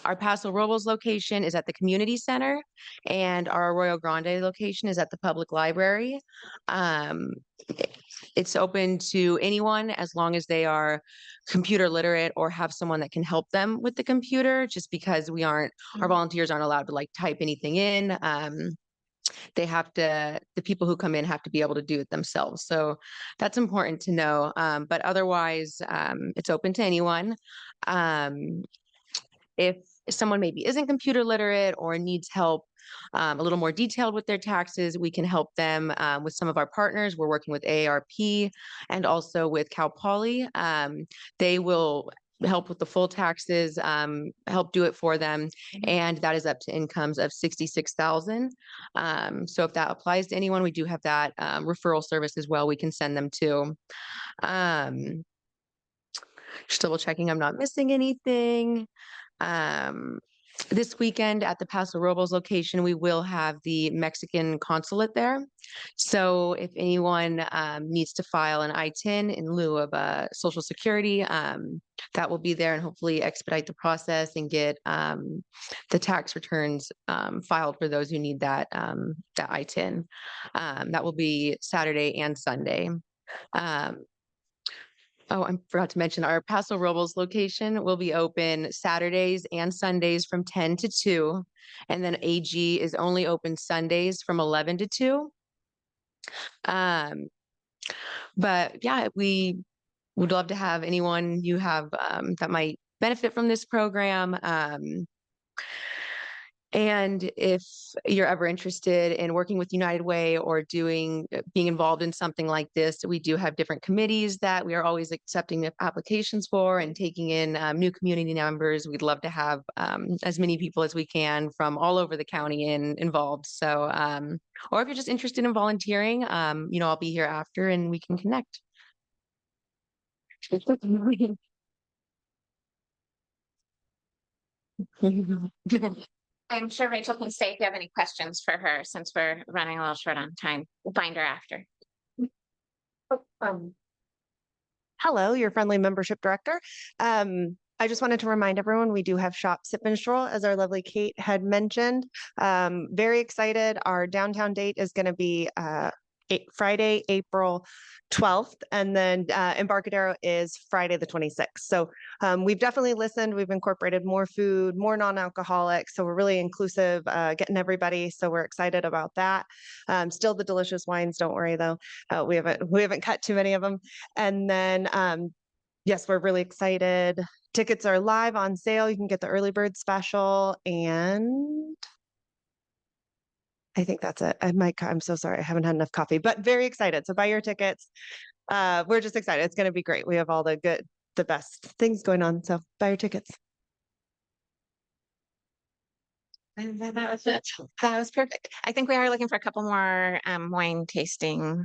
Our Paso Robles location is at the community center, and our Arroyo Grande location is at the public library. It's open to anyone as long as they are computer literate or have someone that can help them with the computer, just because our volunteers aren't allowed to like type anything in. The people who come in have to be able to do it themselves. So that's important to know. But otherwise, it's open to anyone. If someone maybe isn't computer literate or needs help a little more detailed with their taxes, we can help them with some of our partners. We're working with AARP and also with Cal Poly. They will help with the full taxes, help do it for them. And that is up to incomes of $66,000. So if that applies to anyone, we do have that referral service as well. We can send them to. Just double checking I'm not missing anything. This weekend at the Paso Robles location, we will have the Mexican consulate there. So if anyone needs to file an I-10 in lieu of Social Security, that will be there and hopefully expedite the process and get the tax returns filed for those who need that I-10. That will be Saturday and Sunday. Oh, I forgot to mention our Paso Robles location will be open Saturdays and Sundays from 10 to 2. And then AG is only open Sundays from 11 to 2. But yeah, we would love to have anyone you have that might benefit from this program. And if you're ever interested in working with United Way or being involved in something like this, we do have different committees that we are always accepting the applications for and taking in new community members. We'd love to have as many people as we can from all over the county involved. So, or if you're just interested in volunteering, I'll be here after and we can connect. I'm sure Rachel can stay if you have any questions for her, since we're running a little short on time. We'll find her after. Hello, your friendly membership director. I just wanted to remind everyone we do have Shop, Sip, and Stroll, as our lovely Kate had mentioned. Very excited. Our downtown date is going to be Friday, April 12th, and then Embarcadero is Friday the 26th. So we've definitely listened. We've incorporated more food, more non-alcoholic. So we're really inclusive, getting everybody. So we're excited about that. Still the delicious wines. Don't worry though. We haven't cut too many of them. And then yes, we're really excited. Tickets are live on sale. You can get the early bird special, and I think that's it. I'm so sorry. I haven't had enough coffee, but very excited. So buy your tickets. We're just excited. It's going to be great. We have all the best things going on. So buy your tickets. And that was it. That was perfect. I think we are looking for a couple more wine tasting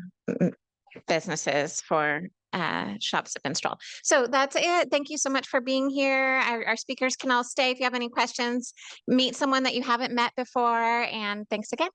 businesses for Shop, Sip, and Stroll. So that's it. Thank you so much for being here. Our speakers can all stay if you have any questions. Meet someone that you haven't met before, and thanks again.